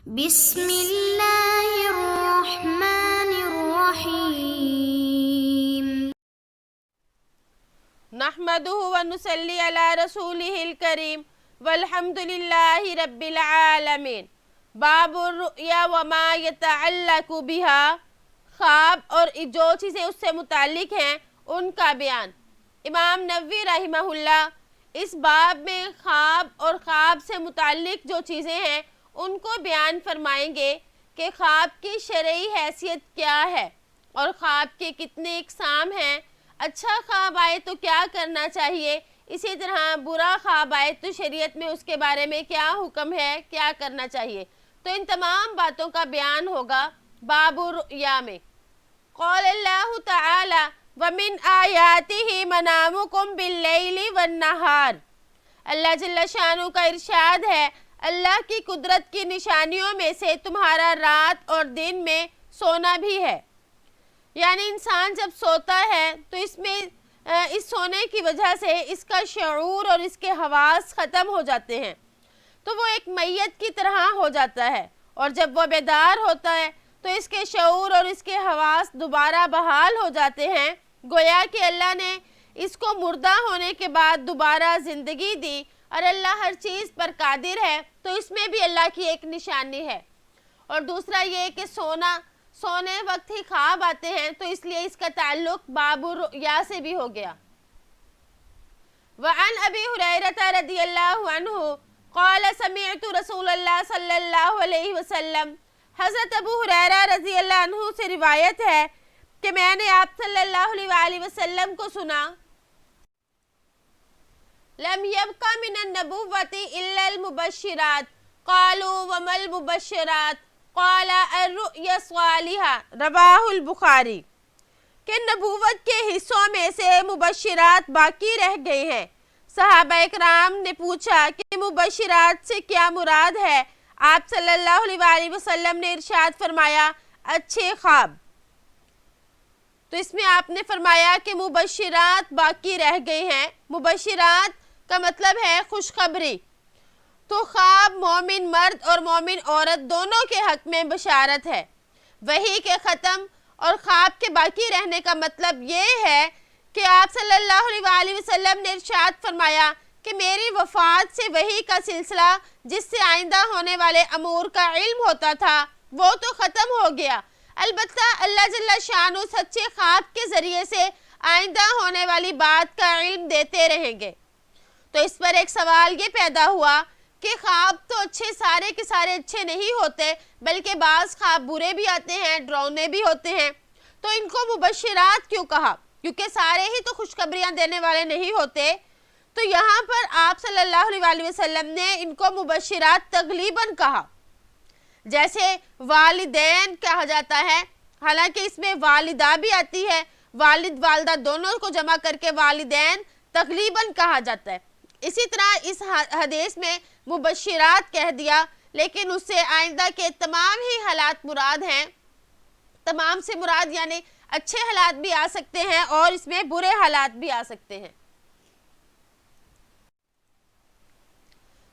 بسم اللہ الرحمن الرحیم نحمدہ ونصلی علی رسولہ الکریم والحمد للہ رب العالمین۔ باب الرؤیا وما یتعلق بہا، خواب اور جو چیزیں اس سے متعلق ہیں ان کا بیان۔ امام نووی رحمہ اللہ اس باب میں خواب اور خواب سے متعلق جو چیزیں ہیں ان کو بیان فرمائیں گے کہ خواب کی شرعی حیثیت کیا ہے اور خواب کے کتنے اقسام ہیں، اچھا خواب آئے تو کیا کرنا چاہیے، اسی طرح برا خواب آئے تو شریعت میں اس کے بارے میں کیا حکم ہے، کیا کرنا چاہیے۔ تو ان تمام باتوں کا بیان ہوگا باب الرؤیا میں۔ قال اللہ تعالی وَمِنْ آیَاتِهِ مَنَامُكُمْ بِاللَّيْلِ وَالنَّهَارِ، اللہ جل شانہ کا ارشاد ہے اللہ کی قدرت کی نشانیوں میں سے تمہارا رات اور دن میں سونا بھی ہے۔ یعنی انسان جب سوتا ہے تو اس سونے کی وجہ سے اس کا شعور اور اس کے حواس ختم ہو جاتے ہیں، تو وہ ایک میت کی طرح ہو جاتا ہے، اور جب وہ بیدار ہوتا ہے تو اس کے شعور اور اس کے حواس دوبارہ بحال ہو جاتے ہیں، گویا کہ اللہ نے اس کو مردہ ہونے کے بعد دوبارہ زندگی دی، اور اللہ ہر چیز پر قادر ہے، تو اس میں بھی اللہ کی ایک نشانی ہے۔ اور دوسرا یہ کہ سونے وقت ہی خواب آتے ہیں، تو اس لیے اس کا تعلق باب الرؤیا سے بھی ہو گیا۔ وعن ابی ہریرہ رضی اللہ عنہ قال سمعت رسول اللہ صلی اللہ علیہ وسلم، حضرت ابو ہریرہ رضی اللہ عنہ سے روایت ہے کہ میں نے آپ صلی اللہ علیہ وسلم کو سنا، لم يبق من النبوة إلا المبشرات قالوا وما المبشرات قال الرؤيا الصالحة رواہ البخاری، کہ نبوت کے حصوں میں سے مبشرات باقی رہ گئے ہیں۔ صحابہ اکرام نے پوچھا کہ مبشرات سے کیا مراد ہے؟ آپ صلی اللہ علیہ وسلم نے ارشاد فرمایا اچھے خواب۔ تو اس میں آپ نے فرمایا کہ مبشرات باقی رہ گئے ہیں۔ مبشرات کا مطلب ہے خوشخبری، تو خواب مومن مرد اور مومن عورت دونوں کے حق میں بشارت ہے۔ وحی کے ختم اور خواب کے باقی رہنے کا مطلب یہ ہے کہ آپ صلی اللہ علیہ وسلم نے ارشاد فرمایا کہ میری وفات سے وحی کا سلسلہ جس سے آئندہ ہونے والے امور کا علم ہوتا تھا وہ تو ختم ہو گیا، البتہ اللہ جل شانہ سچے خواب کے ذریعے سے آئندہ ہونے والی بات کا علم دیتے رہیں گے۔ تو اس پر ایک سوال یہ پیدا ہوا کہ خواب تو سارے کے سارے اچھے نہیں ہوتے، بلکہ بعض خواب برے بھی آتے ہیں، ڈراؤنے بھی ہوتے ہیں، تو ان کو مبشرات کیوں کہا؟ کیونکہ سارے ہی تو خوشخبریاں دینے والے نہیں ہوتے۔ تو یہاں پر آپ صلی اللہ علیہ وسلم نے ان کو مبشرات تغلیباً کہا، جیسے والدین کہا جاتا ہے، حالانکہ اس میں والدہ بھی آتی ہے، والد والدہ دونوں کو جمع کر کے والدین تغلیباً کہا جاتا ہے۔ اسی طرح اس حدیث میں مبشرات کہہ دیا، لیکن اس سے آئندہ کے تمام ہی حالات مراد ہیں۔ تمام سے مراد یعنی اچھے حالات بھی آ سکتے ہیں اور اس میں برے حالات بھی آ سکتے ہیں۔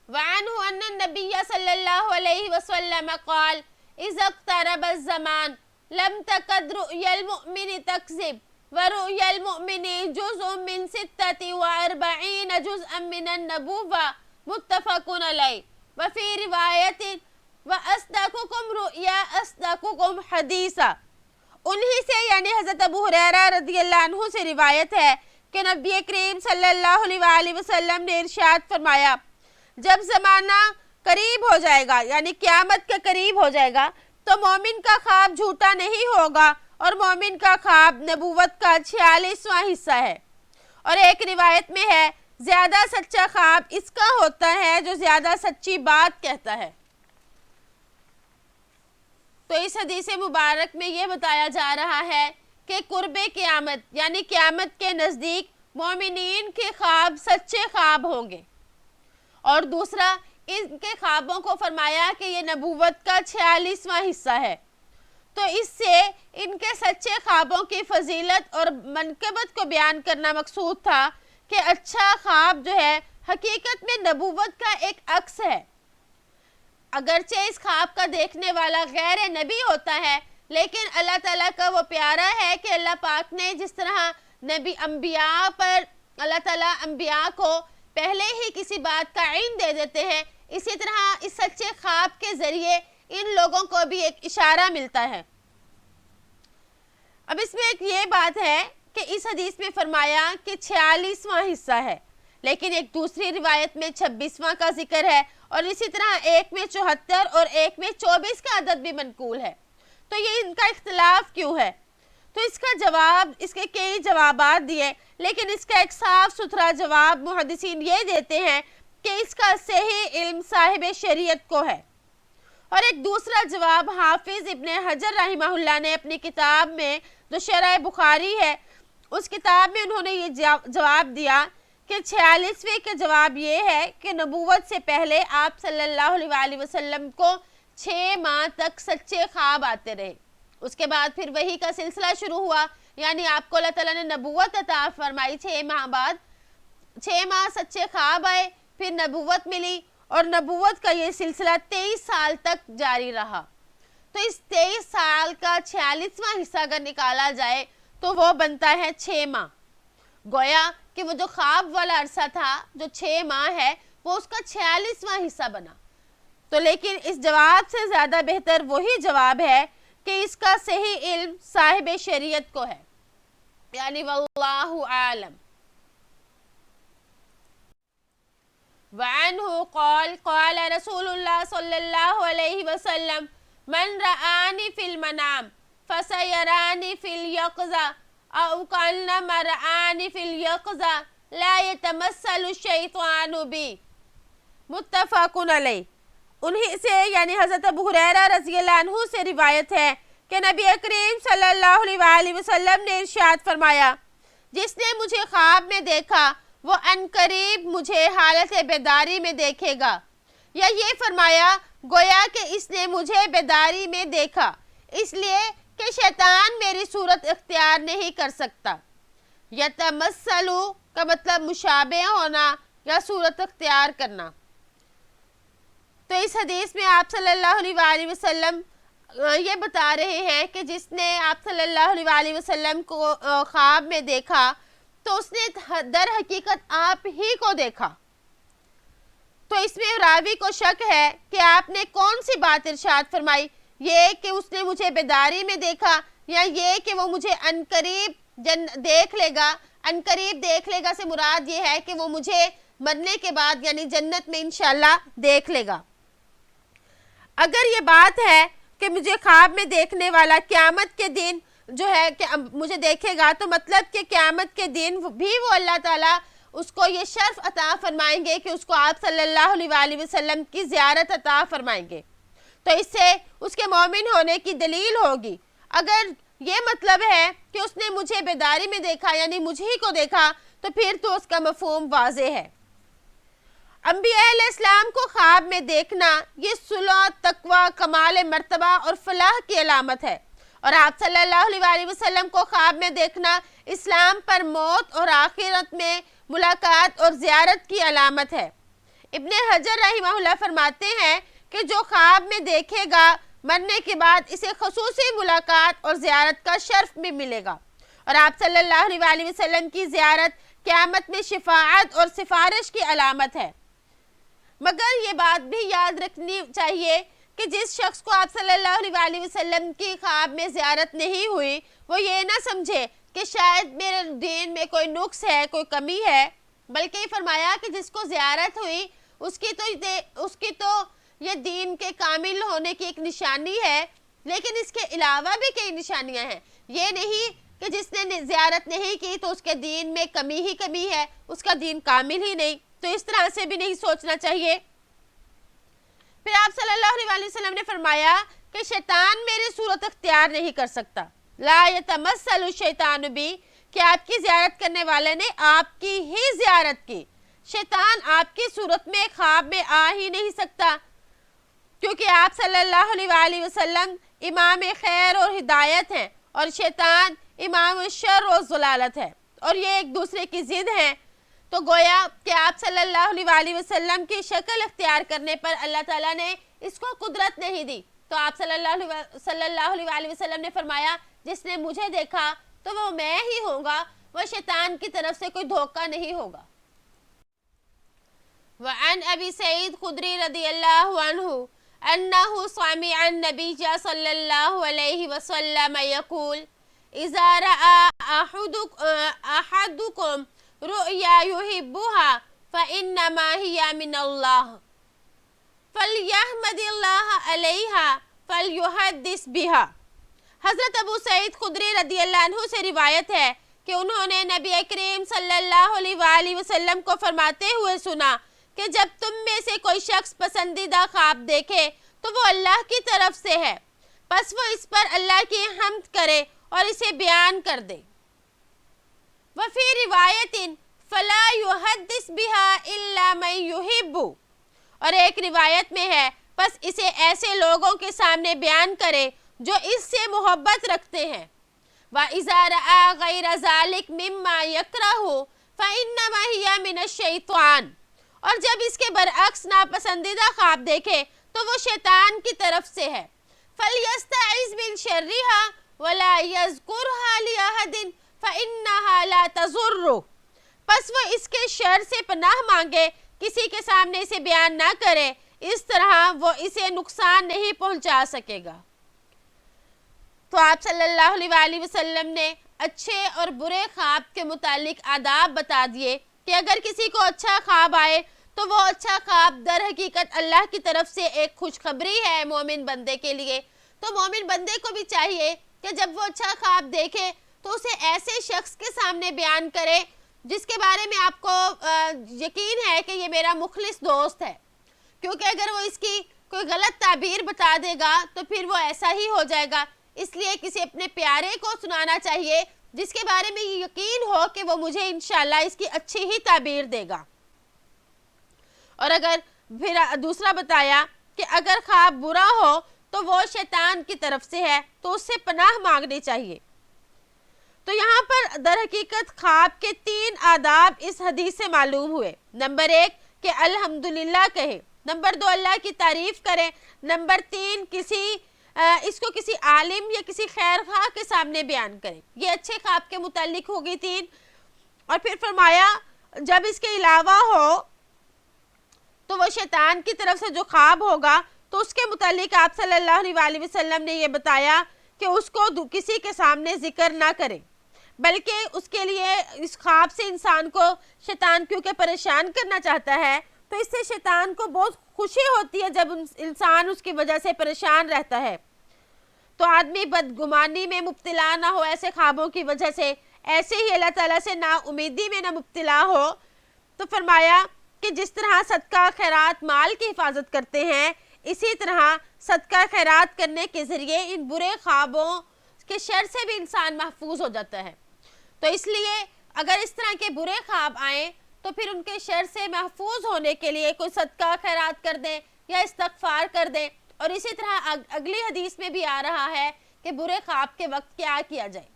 وعنہ ان النبی صلی اللہ علیہ وسلم قال اذا اقترب الزمان لم تکد رؤیا المؤمن تکذب ورؤیا المؤمن جزء من 46 جزءا من النبوة متفق علیہ وفی روایت وَأَصْدَقُكُمْ رُؤْيَا أَصْدَقُكُمْ حَدِيثًا، انہی سے یعنی حضرت ابو ہریرہ رضی اللہ عنہ سے روایت ہے کہ نبی کریم صلی اللہ علیہ وسلم نے ارشاد فرمایا جب زمانہ قریب ہو جائے گا یعنی قیامت کے قریب ہو جائے گا تو مومن کا خواب جھوٹا نہیں ہوگا، اور مومن کا خواب نبوت کا 46واں حصہ ہے۔ اور ایک روایت میں ہے زیادہ سچا خواب اس کا ہوتا ہے جو زیادہ سچی بات کہتا ہے۔ تو اس حدیث مبارک میں یہ بتایا جا رہا ہے کہ قرب قیامت یعنی قیامت کے نزدیک مومنین کے خواب سچے خواب ہوں گے، اور دوسرا ان کے خوابوں کو فرمایا کہ یہ نبوت کا 46واں حصہ ہے۔ تو اس سے ان کے سچے خوابوں کی فضیلت اور منقبت کو بیان کرنا مقصود تھا کہ اچھا خواب جو ہے حقیقت میں نبوت کا ایک عکس ہے۔ اگرچہ اس خواب کا دیکھنے والا غیر نبی ہوتا ہے، لیکن اللہ تعالیٰ کا وہ پیارا ہے کہ اللہ پاک نے جس طرح نبی انبیاء پر اللہ تعالیٰ انبیاء کو پہلے ہی کسی بات کا علم دے دیتے ہیں، اسی طرح اس سچے خواب کے ذریعے ان لوگوں کو بھی ایک اشارہ ملتا ہے۔ اب اس میں ایک یہ بات ہے کہ اس حدیث میں فرمایا کہ 46واں حصہ ہے، لیکن ایک دوسری روایت میں 26واں کا ذکر ہے، اور اسی طرح ایک میں 74 اور ایک میں 24 کا عدد بھی منقول ہے۔ تو یہ ان کا اختلاف کیوں ہے؟ تو اس کا جواب، اس کے کئی جوابات دیے، لیکن اس کا ایک صاف ستھرا جواب محدثین یہ دیتے ہیں کہ اس کا صحیح علم صاحب شریعت کو ہے۔ اور ایک دوسرا جواب حافظ ابن حجر رحمہ اللہ نے اپنی کتاب میں جو شرح بخاری ہے، اس کتاب میں انہوں نے یہ جواب دیا کہ 46ویں کا جواب یہ ہے کہ نبوت سے پہلے آپ صلی اللہ علیہ وسلم کو 6 ماہ تک سچے خواب آتے رہے، اس کے بعد پھر وحی کا سلسلہ شروع ہوا، یعنی آپ کو اللہ تعالیٰ نے نبوت عطا فرمائی، 6 ماہ بعد 6 ماہ سچے خواب آئے، پھر نبوت ملی، اور نبوت کا یہ سلسلہ 23 سال تک جاری رہا۔ تو اس 23 سال کا 46واں حصہ اگر نکالا جائے تو وہ بنتا ہے 6 ماہ۔ گویا کہ وہ جو خواب والا عرصہ تھا جو 6 ماہ ہے، وہ اس کا 46واں حصہ بنا۔ تو لیکن اس جواب سے زیادہ بہتر وہی جواب ہے کہ اس کا صحیح علم صاحب شریعت کو ہے، یعنی واللہ عالم۔ وعنہ قال قال رسول اللہ صلی اللہ علیہ وسلم من رآنی فی المنام فسیرانی فی الیقظہ او کانما رآنی فی الیقظہ لا یتمثل الشیطان بی، متفق علیہ۔ انہی سے یعنی حضرت ابو ہریرہ رضی اللہ عنہ سے روایت ہے کہ نبی کریم صلی اللہ علیہ وسلم نے ارشاد فرمایا، جس نے مجھے خواب میں دیکھا وہ عنقریب مجھے حالت بیداری میں دیکھے گا، یا یہ فرمایا گویا کہ اس نے مجھے بیداری میں دیکھا، اس لیے کہ شیطان میری صورت اختیار نہیں کر سکتا۔ یتمثلو کا مطلب مشابہ ہونا یا صورت اختیار کرنا۔ تو اس حدیث میں آپ صلی اللہ علیہ وسلم یہ بتا رہے ہیں کہ جس نے آپ صلی اللہ علیہ وسلم کو خواب میں دیکھا تو اس نے در حقیقت آپ ہی کو دیکھا۔ تو اس میں راوی کو شک ہے کہ آپ نے کون سی بات ارشاد فرمائی، یہ کہ اس نے مجھے بیداری میں دیکھا، یا یہ کہ وہ مجھے عنقریب دیکھ لے گا۔ عنقریب دیکھ لے گا سے مراد یہ ہے کہ وہ مجھے مرنے کے بعد یعنی جنت میں انشاءاللہ دیکھ لے گا۔ اگر یہ بات ہے کہ مجھے خواب میں دیکھنے والا قیامت کے دن جو ہے کہ مجھے دیکھے گا، تو مطلب کہ قیامت کے دن بھی وہ اللہ تعالیٰ اس کو یہ شرف عطا فرمائیں گے کہ اس کو آپ صلی اللہ علیہ وسلم کی زیارت عطا فرمائیں گے، تو اس سے اس کے مومن ہونے کی دلیل ہوگی۔ اگر یہ مطلب ہے کہ اس نے مجھے بیداری میں دیکھا یعنی مجھے کو دیکھا، تو پھر تو اس کا مفہوم واضح ہے۔ انبیاء علیہ السلام کو خواب میں دیکھنا یہ صلح، تقوی، کمال مرتبہ اور فلاح کی علامت ہے، اور آپ صلی اللہ علیہ وسلم کو خواب میں دیکھنا اسلام پر موت اور آخرت میں ملاقات اور زیارت کی علامت ہے۔ ابن حجر رحمہ اللہ فرماتے ہیں کہ جو خواب میں دیکھے گا مرنے کے بعد اسے خصوصی ملاقات اور زیارت کا شرف بھی ملے گا، اور آپ صلی اللہ علیہ وسلم کی زیارت قیامت میں شفاعت اور سفارش کی علامت ہے۔ مگر یہ بات بھی یاد رکھنی چاہیے کہ جس شخص کو آپ صلی اللہ علیہ وسلم کی خواب میں زیارت نہیں ہوئی، وہ یہ نہ سمجھے کہ شاید میرے دین میں کوئی نقص ہے، کوئی کمی ہے، بلکہ یہ فرمایا کہ جس کو زیارت ہوئی اس کی تو یہ دین کے کامل ہونے کی ایک نشانی ہے، لیکن اس کے علاوہ بھی کئی نشانیاں ہیں۔ یہ نہیں کہ جس نے زیارت نہیں کی تو اس کے دین میں کمی ہی کمی ہے، اس کا دین کامل ہی نہیں، تو اس طرح سے بھی نہیں سوچنا چاہیے۔ پھر آپ صلی اللہ علیہ وسلم نے فرمایا کہ شیطان میری صورت اختیار نہیں کر سکتا، لا یتمثل الشیطان بی، کہ آپ کی زیارت کرنے والے نے آپ کی ہی زیارت کی۔ شیطان آپ کی صورت میں خواب میں آ ہی نہیں سکتا، کیونکہ آپ صلی اللہ علیہ وسلم امام خیر اور ہدایت ہیں، اور شیطان امام شر اور ضلالت ہے، اور یہ ایک دوسرے کی ضد ہیں۔ تو گویا کہ آپ صلی اللہ علیہ وسلم کی شکل اختیار کرنے پر اللہ تعالیٰ نے اس کو قدرت نہیں دی. تو آپ صلی اللہ علیہ وسلم نے فرمایا جس نے مجھے دیکھا تو وہ میں ہی ہوں گا, وہ شیطان کی طرف سے کوئی دھوکہ نہیں ہوگا. وعن ابی سعید خدری رضی اللہ عنہ انہ سمع النبی صلی اللہ علیہ وسلم یقول اذا رأى احدکم رؤیا یحبها فانما هي من اللہ فلیحمد اللہ علیہا فلیحدث بہا. حضرت ابو سعید خدری رضی اللہ عنہ سے روایت ہے کہ انہوں نے نبی کریم صلی اللہ علیہ وآلہ وسلم کو فرماتے ہوئے سنا کہ جب تم میں سے کوئی شخص پسندیدہ خواب دیکھے تو وہ اللہ کی طرف سے ہے, پس وہ اس پر اللہ کی حمد کرے اور اسے بیان کر دے. وفی روایت فلا یحدث بها الا من یحب, اور ایک روایت میں ہے پس اسے ایسے لوگوں کے سامنے بیان کرے جو اس سے محبت رکھتے ہیں. وَإِذَا رَأَى غَيْرَ ذَلِكَ مِمَّا يَكْرَهُ فَإِنَّمَا هِيَ مِنَ الشَّيْطَانِ, اور جب اس کے برعکس ناپسندیدہ خواب دیکھے تو وہ شیطان کی طرف سے ہے. فَلْيَسْتَعِذْ مِنْ شَرِّهَا وَلَا يَذْكُرْهَا لِأَحَدٍ فَإِنَّهَا لَا تَضُرُّهُ, پس وہ اس کے شر سے پناہ مانگے, کسی کے سامنے اسے بیان نہ کرے, اس طرح وہ اسے نقصان نہیں پہنچا سکے گا. تو آپ صلی اللہ علیہ وآلہ وسلم نے اچھے اور برے خواب کے متعلق آداب بتا دیے کہ اگر کسی کو اچھا خواب آئے تو وہ اچھا خواب در حقیقت اللہ کی طرف سے ایک خوشخبری ہے مومن بندے کے لیے. تو مومن بندے کو بھی چاہیے کہ جب وہ اچھا خواب دیکھے تو اسے ایسے شخص کے سامنے بیان کرے جس کے بارے میں آپ کو یقین ہے کہ یہ میرا مخلص دوست ہے, کیونکہ اگر وہ اس کی کوئی غلط تعبیر بتا دے گا تو پھر وہ ایسا ہی ہو جائے گا. اس لیے کسی اپنے پیارے کو سنانا چاہیے جس کے بارے میں یہ یقین ہو کہ وہ مجھے انشاءاللہ اس کی اچھی ہی تعبیر دے گا. اور اگر پھر دوسرا بتایا کہ اگر خواب برا ہو تو وہ شیطان کی طرف سے ہے تو اس سے پناہ مانگنی چاہیے. تو یہاں پر در حقیقت خواب کے 3 آداب اس حدیث سے معلوم ہوئے. نمبر 1 کہ الحمدللہ کہے, نمبر 2 اللہ کی تعریف کرے, نمبر 3 اس کو کسی عالم یا کسی خیر خواہ کے سامنے بیان کرے. یہ اچھے خواب کے متعلق ہوگی 3. اور پھر فرمایا جب اس کے علاوہ ہو تو وہ شیطان کی طرف سے جو خواب ہوگا تو اس کے متعلق آپ صلی اللہ علیہ وآلہ وسلم نے یہ بتایا کہ اس کو کسی کے سامنے ذکر نہ کرے, بلکہ اس کے لیے اس خواب سے انسان کو شیطان کیونکہ پریشان کرنا چاہتا ہے تو اس سے شیطان کو بہت خوشی ہوتی ہے جب انسان اس کی وجہ سے پریشان رہتا ہے. تو آدمی بدگمانی میں مبتلا نہ ہو ایسے خوابوں کی وجہ سے, ایسے ہی اللہ تعالیٰ سے نا امیدی میں نہ مبتلا ہو. تو فرمایا کہ جس طرح صدقہ خیرات مال کی حفاظت کرتے ہیں اسی طرح صدقہ خیرات کرنے کے ذریعے ان برے خوابوں کے شر سے بھی انسان محفوظ ہو جاتا ہے. تو اس لیے اگر اس طرح کے برے خواب آئیں تو پھر ان کے شر سے محفوظ ہونے کے لیے کوئی صدقہ خیرات کر دیں یا استغفار کر دیں. اور اسی طرح اگلی حدیث میں بھی آ رہا ہے کہ برے خواب کے وقت کیا کیا جائے.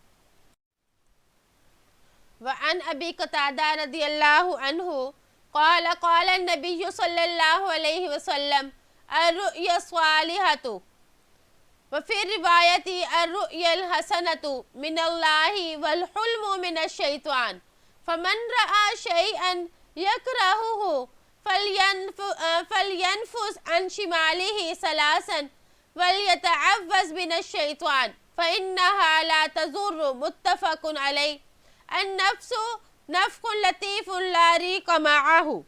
وعن ابی قتادہ رضی اللہ عنہ قال قال النبی صلی اللہ علیہ وسلم الرؤیا الصالحۃ وفي الرواية الرؤيا الحسنة من الله والحلم من الشيطان فمن رأى شيئا يكرهه فلينفس عن شماله 3 وليتعوذ من الشيطان فإنها لا تضر. متفق عليه. النفس نفخ لطيف لا ريق معه.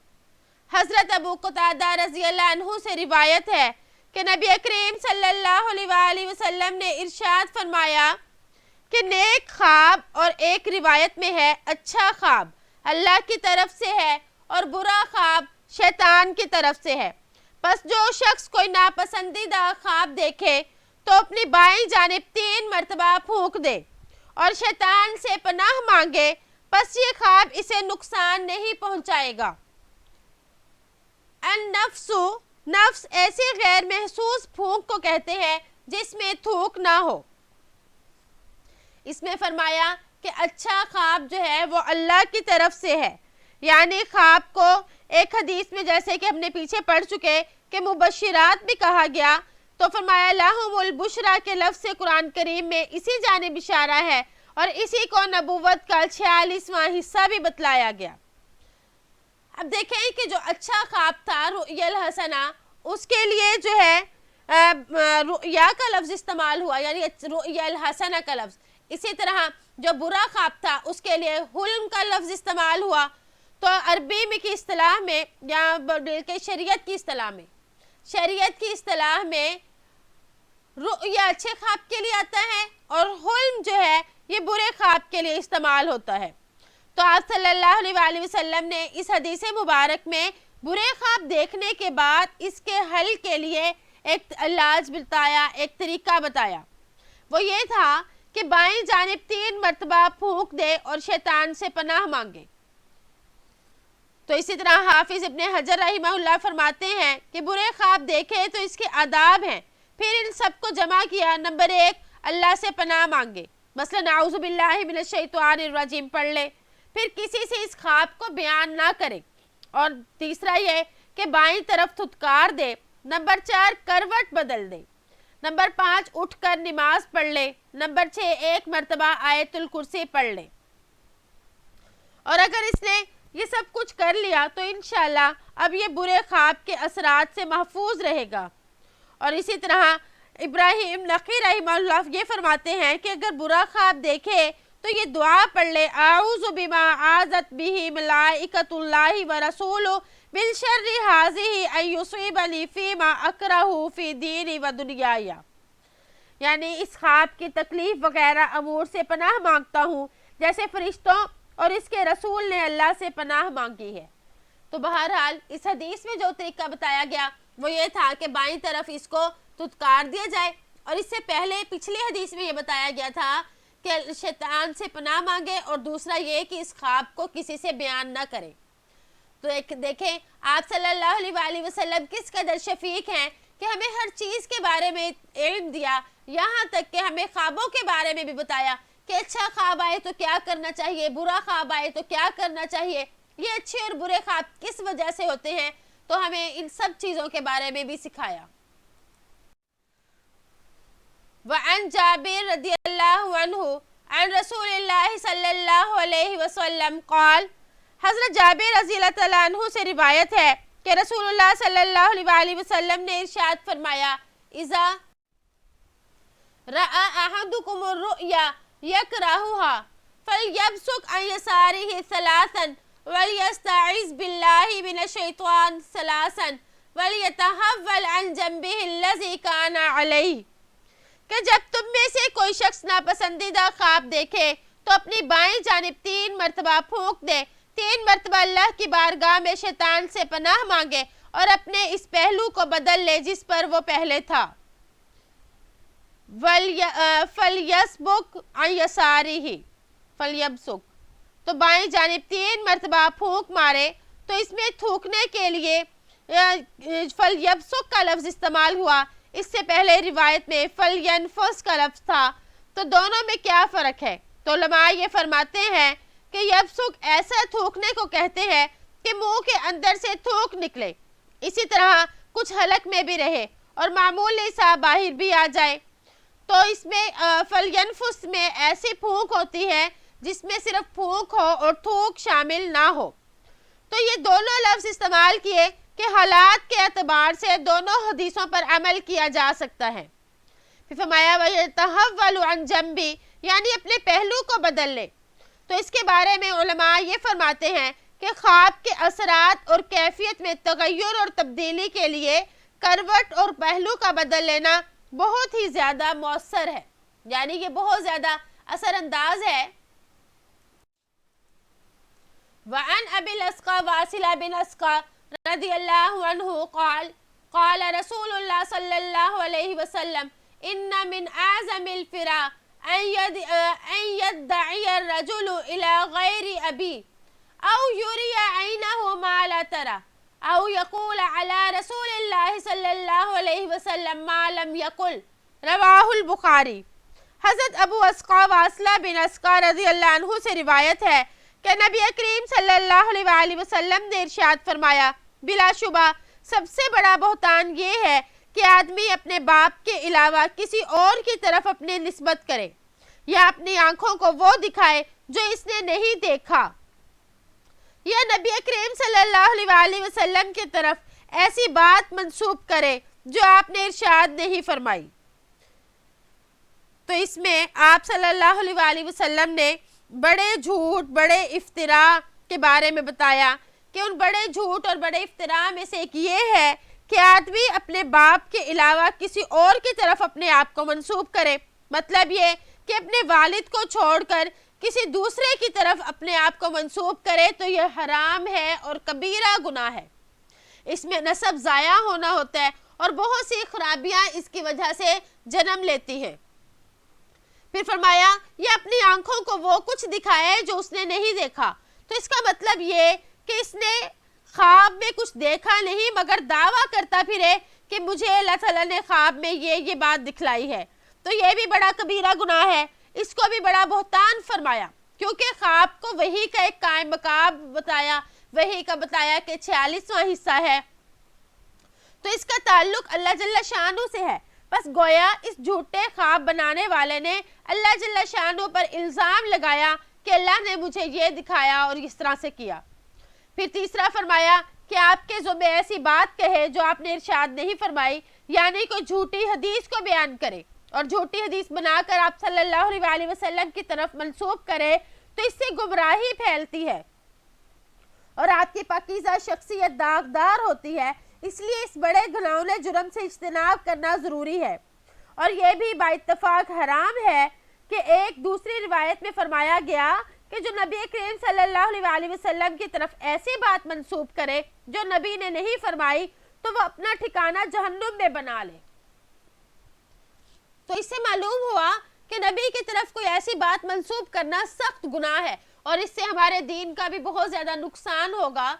حضرت ابو قتادہ رضی اللہ عنہ سے روایت ہے کہ نبی کریم صلی اللہ علیہ وآلہ وسلم نے ارشاد فرمایا کہ نیک خواب, اور ایک روایت میں ہے اچھا خواب اللہ کی طرف سے ہے اور برا خواب شیطان کی طرف سے ہے. پس جو شخص کوئی ناپسندیدہ خواب دیکھے تو اپنی بائیں جانب 3 مرتبہ پھونک دے اور شیطان سے پناہ مانگے, پس یہ خواب اسے نقصان نہیں پہنچائے گا. النفس, نفس ایسی غیر محسوس پھونک کو کہتے ہیں جس میں تھوک نہ ہو. اس میں فرمایا کہ اچھا خواب جو ہے وہ اللہ کی طرف سے ہے, یعنی خواب کو ایک حدیث میں جیسے کہ ہم نے پیچھے پڑھ چکے کہ مبشرات بھی کہا گیا تو فرمایا لہم البشرا کے لفظ سے قرآن کریم میں اسی جانب اشارہ ہے اور اسی کو نبوت کا 46واں حصہ بھی بتلایا گیا۔ اب دیکھیں کہ جو اچھا خواب تھا رؤیا الحسنہ، اس کے لیے جو ہے رؤیا کا لفظ استعمال ہوا، یعنی رؤیا الحسنہ کا لفظ۔ اسی طرح جو برا خواب تھا اس کے لیے حلم کا لفظ استعمال ہوا۔ تو عربی میں کی اصطلاح میں یا بلکہ شریعت کی اصطلاح میں رؤیا اچھے خواب کے لیے آتا ہے اور حلم جو ہے یہ برے خواب کے لیے استعمال ہوتا ہے۔ تو آپ صلی اللہ علیہ وآلہ وسلم نے اس حدیث مبارک میں برے خواب دیکھنے کے بعد اس کے حل کے لیے ایک علاج بتایا، ایک طریقہ بتایا۔ وہ یہ تھا کہ بائیں جانب 3 مرتبہ پھونک دے اور شیطان سے پناہ مانگے۔ تو اسی طرح حافظ ابن حجر رحمہ اللہ فرماتے ہیں کہ برے خواب دیکھے تو اس کے آداب ہیں، پھر ان سب کو جمع کیا۔ نمبر 1 اللہ سے پناہ مانگے، مثلا اعوذ باللہ من الشیطان الرجیم پڑھ لے، پھر کسی سے اس خواب کو بیان نہ کرے، اور تیسرا یہ کہ بائیں طرف تھتکار دے۔ نمبر 4 کروٹ بدل دے۔ نمبر 5 اٹھ کر نماز پڑھ لے۔ نمبر 6 1 مرتبہ آیت الکرسی پڑھ لے۔ اور اگر اس نے یہ سب کچھ کر لیا تو انشاءاللہ اب یہ برے خواب کے اثرات سے محفوظ رہے گا۔ اور اسی طرح ابراہیم نقی رحمہ اللہ یہ فرماتے ہیں کہ اگر برا خواب دیکھے تو یہ دعا پڑھ لے اعوذ بما اعاذت بہ ملائکۃ اللہ ورسولہ من شر ھذہ ان یصیبنی فیما اکرہ فی دینی و دنیایا، یعنی اس خواب کی تکلیف وغیرہ امور سے پناہ مانگتا ہوں جیسے فرشتوں اور اس کے رسول نے اللہ سے پناہ مانگی ہے۔ تو بہرحال اس حدیث میں جو طریقہ بتایا گیا وہ یہ تھا کہ بائیں طرف اس کو تھتکار دیا جائے، اور اس سے پہلے پچھلی حدیث میں یہ بتایا گیا تھا کہ شیطان سے پناہ مانگے، اور دوسرا یہ کہ اس خواب کو کسی سے بیان نہ کرے۔ تو ایک دیکھیں آپ صلی اللہ علیہ وآلہ وسلم کس قدر شفیق ہیں کہ ہمیں ہر چیز کے بارے میں علم دیا، یہاں تک کہ ہمیں خوابوں کے بارے میں بھی بتایا کہ اچھا خواب آئے تو کیا کرنا چاہیے، برا خواب آئے تو کیا کرنا چاہیے، یہ اچھے اور برے خواب کس وجہ سے ہوتے ہیں، تو ہمیں ان سب چیزوں کے بارے میں بھی سکھایا۔ وعن جابر رضی اللہ عنہ عن رسول اللہ صلی اللہ علیہ وسلم قال، حضرت جابر رضی اللہ تعالیٰ عنہ سے روایت ہے کہ رسول اللہ صلی اللہ علیہ وآلہ وسلم نے ارشاد فرمایا اذا رأى احدكم الرؤيا يكرهها فليبصق عن يساره ثلاثا وليستعذ بالله من الشيطان ثلاثا وليتحول عن جنبه الذي كان عليه، کہ جب تم میں سے کوئی شخص ناپسندیدہ خواب دیکھے تو اپنی بائیں جانب 3 مرتبہ پھونک دے، 3 مرتبہ اللہ کی بارگاہ میں شیطان سے پناہ مانگے اور اپنے اس پہلو کو بدل لے جس پر وہ پہلے تھا۔ فَلْيَسْبُقْ عَنْ يَسَارِهِ، فَلْيَبْصُقْ، تو بائیں جانب 3 مرتبہ پھونک مارے، تو اس میں تھوکنے کے لیے فَلْيَبْصُقْ کا لفظ استعمال ہوا، اس سے پہلے روایت میں فَلْيَنْفُسْ کا لفظ تھا۔ تو دونوں میں کیا فرق ہے؟ تو علماء یہ فرماتے ہیں کہ یبسک ایسا تھوکنے کو کہتے ہیں کہ منہ کے اندر سے تھوک نکلے، اسی طرح کچھ حلق میں بھی رہے اور معمولی سا باہر بھی آ جائے۔ تو اس میں فَلْيَنْفُسْ میں ایسی پھونک ہوتی ہے جس میں صرف پھونک ہو اور تھوک شامل نہ ہو۔ تو یہ دونوں لفظ استعمال کیے کہ حالات کے اعتبار سے دونوں حدیثوں پر عمل کیا جا سکتا ہے۔ پھر فرمایا وَيَتَحَوَّلُ عَنْ جَنْبِهِ، یعنی اپنے پہلو کو بدل لے۔ تو اس کے بارے میں علماء یہ فرماتے ہیں کہ خواب کے اثرات اور کیفیت میں تغیر اور تبدیلی کے لیے کروٹ اور پہلو کا بدل لینا بہت ہی زیادہ مؤثر ہے، یعنی یہ بہت زیادہ اثر انداز ہے۔ وعن ابی الاسقى واصل بن اسقى رضی اللہ عنہ قال قال رسول اللہ صلی اللہ علیہ وسلم ان من اعظم الفرا ان يدعي الرجل الى غير ابي او يري عينه ما لا ترى او يقول على رسول اللہ صلی اللہ علیہ وسلم ما لم يقل، رواہ البخاری۔ حضرت ابو اسقى واصلہ بن اسقى رضی اللہ عنہ سے روایت ہے کہ نبی کریم صلی اللہ علیہ وآلہ وسلم نے ارشاد فرمایا بلا شبہ سب سے بڑا بہتان یہ ہے کہ آدمی اپنے باپ کے علاوہ کسی اور کی طرف اپنی نسبت کرے یا اپنی آنکھوں کو وہ دکھائے جو اس نے نہیں دیکھا، یا نبی کریم صلی اللہ علیہ وسلم کی طرف ایسی بات منسوب کرے جو آپ نے ارشاد نہیں فرمائی۔ تو اس میں آپ صلی اللہ علیہ وسلم نے بڑے جھوٹ، بڑے افتراء کے بارے میں بتایا کہ ان بڑے جھوٹ اور بڑے افتراء میں سے ایک یہ ہے کہ آدمی اپنے باپ کے علاوہ کسی اور کی طرف اپنے آپ کو منسوب کرے، مطلب یہ کہ اپنے والد کو چھوڑ کر کسی دوسرے کی طرف اپنے آپ کو منسوب کرے تو یہ حرام ہے اور کبیرہ گناہ ہے۔ اس میں نسب ضائع ہونا ہوتا ہے اور بہت سی خرابیاں اس کی وجہ سے جنم لیتی ہیں۔ پھر فرمایا یہ اپنی آنکھوں کو وہ کچھ دکھائے جو اس نے نہیں دیکھا، تو اس کا مطلب یہ کہ اس نے خواب میں کچھ دیکھا نہیں مگر دعویٰ کرتا پھرے کہ مجھے اللہ تعالیٰ نے خواب میں یہ بات دکھلائی ہے، تو یہ بھی بڑا کبیرہ گناہ ہے، اس کو بھی بڑا بہتان فرمایا، کیونکہ خواب کو وحی کا ایک قائم مقام بتایا، وحی کا بتایا کہ 46واں حصہ ہے، تو اس کا تعلق اللہ جل شانہ سے ہے۔ بس گویا اس جھوٹے خواب بنانے والے نے اللہ جل شانہ پر الزام لگایا کہ اللہ نے مجھے یہ دکھایا اور اس طرح سے کیا۔ پھر تیسرا فرمایا کہ آپ کے ذمہ ایسی بات کہے جو آپ نے ارشاد نہیں فرمائی، یعنی کوئی جھوٹی حدیث کو بیان کرے اور جھوٹی حدیث بنا کر آپ صلی اللہ علیہ وسلم کی طرف منسوب کرے تو اس سے گمراہی پھیلتی ہے اور آپ کی پاکیزہ شخصیت داغدار ہوتی ہے، اس لیے اس بڑے گھناؤنے جرم سے اجتناب کرنا ضروری ہے۔ اور یہ بھی با اتفاق حرام ہے کہ ایک دوسری روایت میں فرمایا گیا کہ جو نبی کریم صلی اللہ علیہ وسلم کی طرف ایسی بات منسوب کرے جو نبی نے نہیں فرمائی تو وہ اپنا ٹھکانہ جہنم میں بنا لے۔ تو اس سے معلوم ہوا کہ نبی کی طرف کوئی ایسی بات منسوب کرنا سخت گناہ ہے اور اس سے ہمارے دین کا بھی بہت زیادہ نقصان ہوگا۔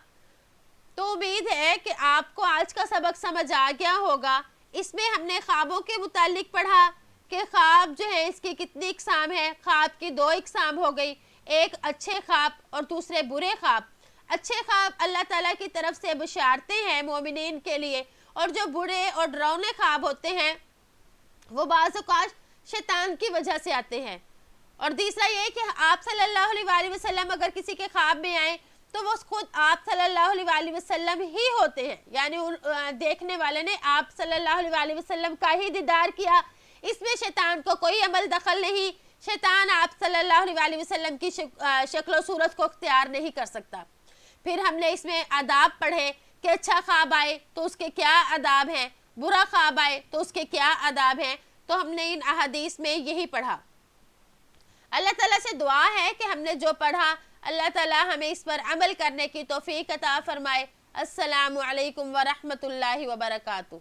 تو امید ہے کہ آپ کو آج کا سبق سمجھ آ گیا ہوگا۔ اس میں ہم نے خوابوں کے متعلق پڑھا کہ خواب جو ہے اس کی کتنی اقسام ہے۔ خواب کی 2 اقسام ہو گئی، ایک اچھے خواب اور دوسرے برے خواب۔ اچھے خواب اللہ تعالیٰ کی طرف سے بشارتیں ہیں مومنین کے لیے، اور جو برے اور ڈراؤنے خواب ہوتے ہیں وہ بعض اوقات شیطان کی وجہ سے آتے ہیں۔ اور تیسرا یہ کہ آپ صلی اللہ علیہ وسلم اگر کسی کے خواب میں آئیں تو وہ خود آپ صلی اللہ علیہ وسلم ہی ہوتے ہیں، یعنی دیکھنے والے نے آپ صلی اللہ علیہ وسلم کا ہی دیدار کیا، اس میں شیطان کو کوئی عمل دخل نہیں، شیطان آپ صلی اللہ علیہ وسلم کی شکل و صورت کو اختیار نہیں کر سکتا۔ پھر ہم نے اس میں آداب پڑھے کہ اچھا خواب آئے تو اس کے کیا آداب ہیں، برا خواب آئے تو اس کے کیا آداب ہیں، تو ہم نے ان احادیث میں یہی پڑھا۔ اللہ تعالیٰ سے دعا ہے کہ ہم نے جو پڑھا اللہ تعالیٰ ہمیں اس پر عمل کرنے کی توفیق عطا فرمائے۔ السلام علیکم ورحمۃ اللہ وبرکاتہ۔